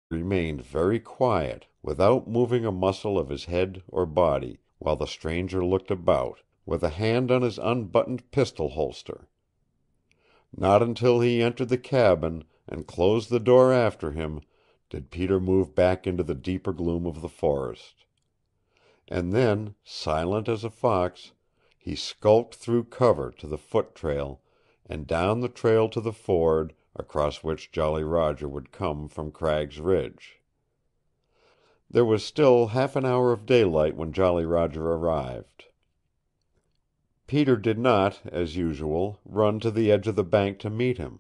remained very quiet, without moving a muscle of his head or body, while the stranger looked about, with a hand on his unbuttoned pistol holster. Not until he entered the cabin, and closed the door after him, did Peter move back into the deeper gloom of the forest. And then, silent as a fox, he skulked through cover to the foot trail, and down the trail to the ford, across which Jolly Roger would come from Cragg's Ridge. There was still half an hour of daylight when Jolly Roger arrived. Peter did not, as usual, run to the edge of the bank to meet him.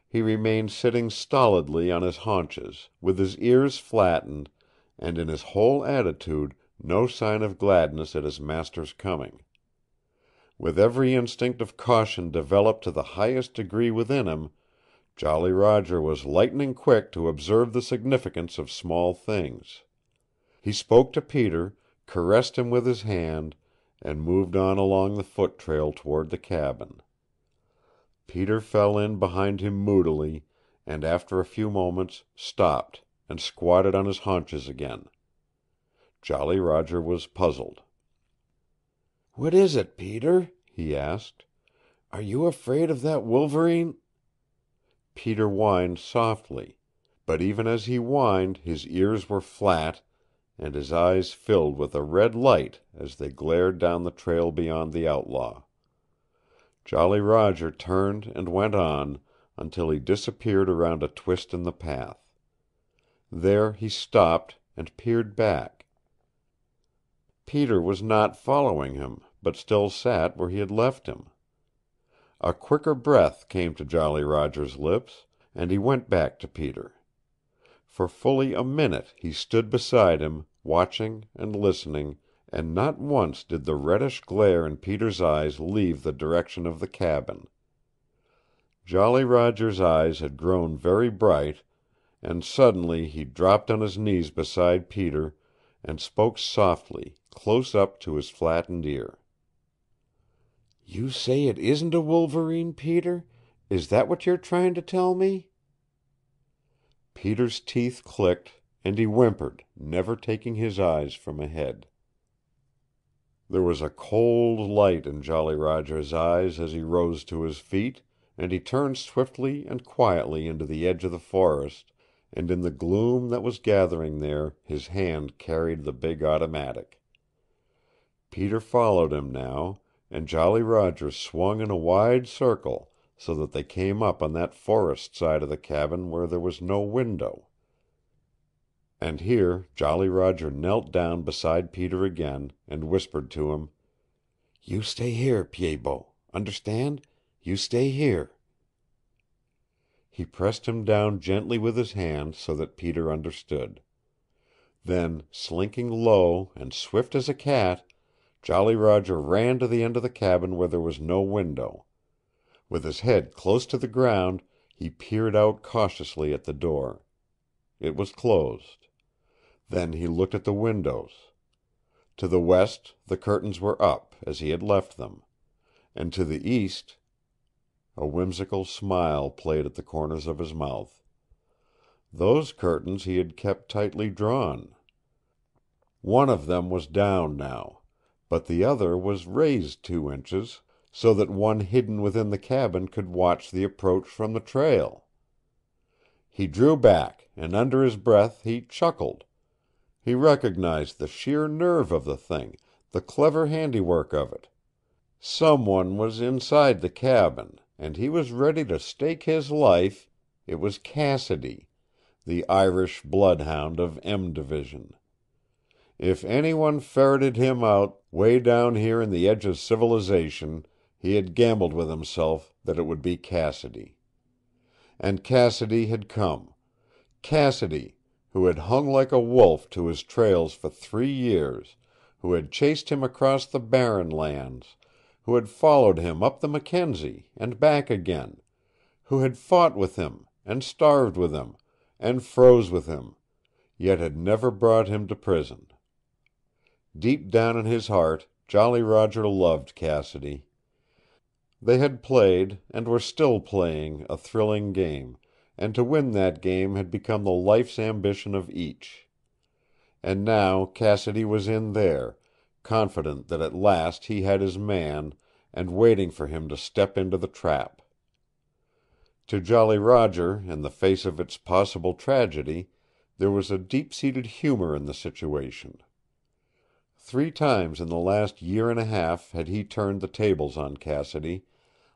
He remained sitting stolidly on his haunches, with his ears flattened, and in his whole attitude no sign of gladness at his master's coming. With every instinct of caution developed to the highest degree within him, Jolly Roger was lightning quick to observe the significance of small things. He spoke to Peter, caressed him with his hand, and moved on along the foot trail toward the cabin. Peter fell in behind him moodily, and after a few moments stopped and squatted on his haunches again. Jolly Roger was puzzled. "What is it, Peter?" he asked. "Are you afraid of that wolverine?" Peter whined softly, but even as he whined his ears were flat, and his eyes filled with a red light as they glared down the trail beyond the outlaw. Jolly Roger turned and went on until he disappeared around a twist in the path. There he stopped and peered back. Peter was not following him, but still sat where he had left him. A quicker breath came to Jolly Roger's lips, and he went back to Peter. For fully a minute he stood beside him, watching and listening, and not once did the reddish glare in Peter's eyes leave the direction of the cabin. Jolly Roger's eyes had grown very bright, and suddenly he dropped on his knees beside Peter and spoke softly, close up to his flattened ear. "You say it isn't a wolverine, Peter? Is that what you're trying to tell me?" Peter's teeth clicked, and he whimpered, never taking his eyes from ahead. There was a cold light in Jolly Roger's eyes as he rose to his feet, and he turned swiftly and quietly into the edge of the forest, and in the gloom that was gathering there his hand carried the big automatic. Peter followed him now, and Jolly Roger swung in a wide circle so that they came up on that forest side of the cabin where there was no window. And here Jolly Roger knelt down beside Peter again and whispered to him, "You stay here, Pied-Bot. Understand? You stay here." He pressed him down gently with his hand so that Peter understood. Then, slinking low and swift as a cat, Jolly Roger ran to the end of the cabin where there was no window. With his head close to the ground, he peered out cautiously at the door. It was closed. Then he looked at the windows. To the west the curtains were up, as he had left them, and to the east— A whimsical smile played at the corners of his mouth. Those curtains he had kept tightly drawn. One of them was down now, but the other was raised 2 inches, so that one hidden within the cabin could watch the approach from the trail. He drew back, and under his breath he chuckled. He recognized the sheer nerve of the thing, the clever handiwork of it. Someone was inside the cabin, and he was ready to stake his life it was Cassidy, the Irish bloodhound of M Division. If anyone ferreted him out, way down here in the edge of civilization, he had gambled with himself that it would be Cassidy. And Cassidy had come. Cassidy, who had hung like a wolf to his trails for 3 years, who had chased him across the Barren Lands, who had followed him up the Mackenzie and back again, who had fought with him, and starved with him, and froze with him, yet had never brought him to prison. Deep down in his heart Jolly Roger loved Cassidy. They had played, and were still playing, a thrilling game, and to win that game had become the life's ambition of each. And now Cassidy was in there, confident that at last he had his man, and waiting for him to step into the trap. To Jolly Roger, in the face of its possible tragedy, there was a deep-seated humor in the situation. 3 times in the last year and a half had he turned the tables on Cassidy,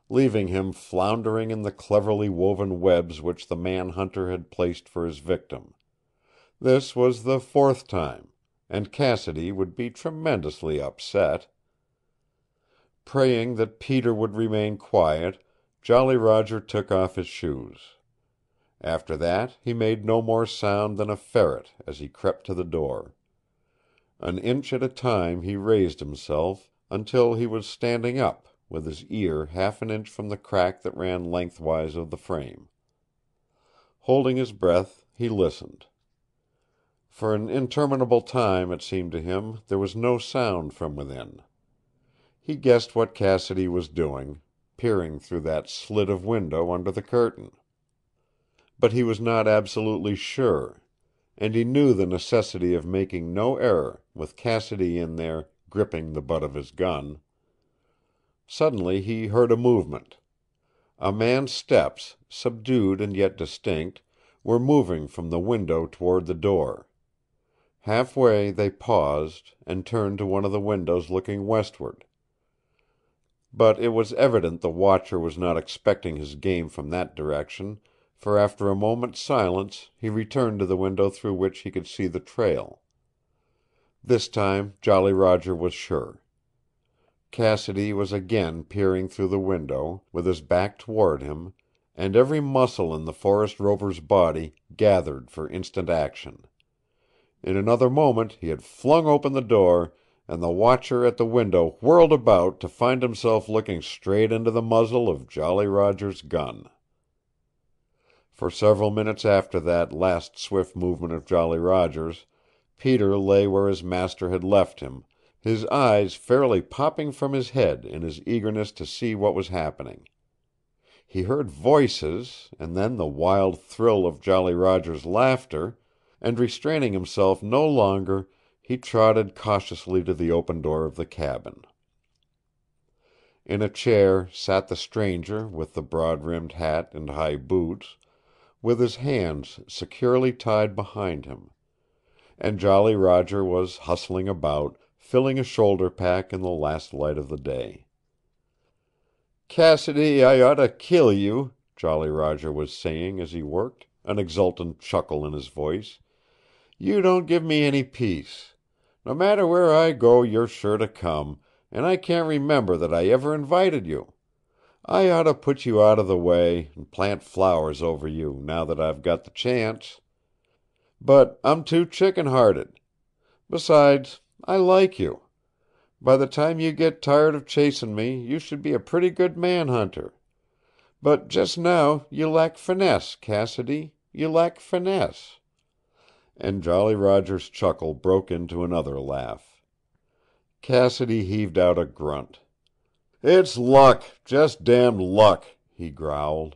leaving him floundering in the cleverly woven webs which the man-hunter had placed for his victim. This was the 4th time, and Cassidy would be tremendously upset. Praying that Peter would remain quiet, Jolly Roger took off his shoes. After that he made no more sound than a ferret as he crept to the door. An inch at a time he raised himself, until he was standing up, with his ear half an inch from the crack that ran lengthwise of the frame. Holding his breath, he listened. For an interminable time, it seemed to him, there was no sound from within. He guessed what Cassidy was doing, peering through that slit of window under the curtain. But he was not absolutely sure, and he knew the necessity of making no error, with Cassidy in there, gripping the butt of his gun. Suddenly he heard a movement. A man's steps, subdued and yet distinct, were moving from the window toward the door. Halfway they paused, and turned to one of the windows looking westward. But it was evident the watcher was not expecting his game from that direction, for after a moment's silence he returned to the window through which he could see the trail. This time Jolly Roger was sure. Cassidy was again peering through the window, with his back toward him, and every muscle in the forest rover's body gathered for instant action. In another moment he had flung open the door, and the watcher at the window whirled about to find himself looking straight into the muzzle of Jolly Roger's gun. For several minutes after that last swift movement of Jolly Roger's, Peter lay where his master had left him, his eyes fairly popping from his head in his eagerness to see what was happening. He heard voices, and then the wild thrill of Jolly Roger's laughter, and restraining himself no longer, he trotted cautiously to the open door of the cabin. In a chair sat the stranger with the broad-rimmed hat and high boots, with his hands securely tied behind him. And Jolly Roger was hustling about, filling a shoulder pack in the last light of the day. "Cassidy, I oughta kill you," Jolly Roger was saying as he worked, an exultant chuckle in his voice. "You don't give me any peace. No matter where I go, you're sure to come, and I can't remember that I ever invited you. I oughta put you out of the way, and plant flowers over you, now that I've got the chance. But I'm too chicken-hearted. Besides, I like you. By the time you get tired of chasing me, you should be a pretty good man-hunter. But just now you lack finesse, Cassidy. You lack finesse." And Jolly Roger's chuckle broke into another laugh. Cassidy heaved out a grunt. "It's luck, just damned luck," he growled.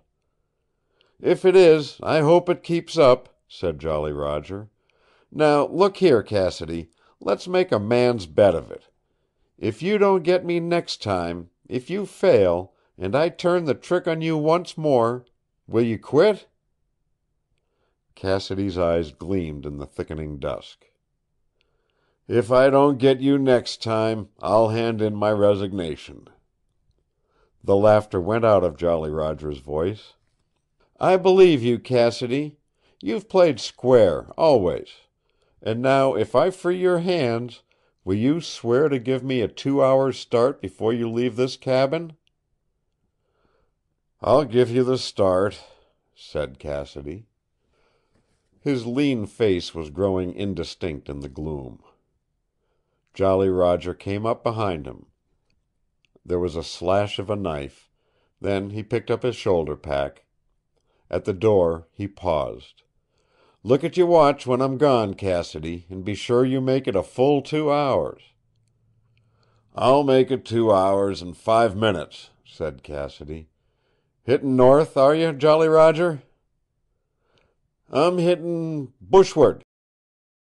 "If it is, I hope it keeps up," said Jolly Roger. "Now, look here, Cassidy, let's make a man's bet of it. If you don't get me next time, if you fail, and I turn the trick on you once more, will you quit?" Cassidy's eyes gleamed in the thickening dusk. "If I don't get you next time, I'll hand in my resignation." The laughter went out of Jolly Roger's voice. "I believe you, Cassidy. You've played square, always. And now if I free your hands, will you swear to give me a 2 hours start before you leave this cabin?" "I'll give you the start," said Cassidy. His lean face was growing indistinct in the gloom. Jolly Roger came up behind him. There was a slash of a knife. Then he picked up his shoulder pack. At the door he paused. "Look at your watch when I'm gone, Cassidy, and be sure you make it a full 2 hours." "I'll make it 2 hours and 5 minutes," said Cassidy. "Hittin' north, are you, Jolly Roger?" "I'm hittin' bushward,"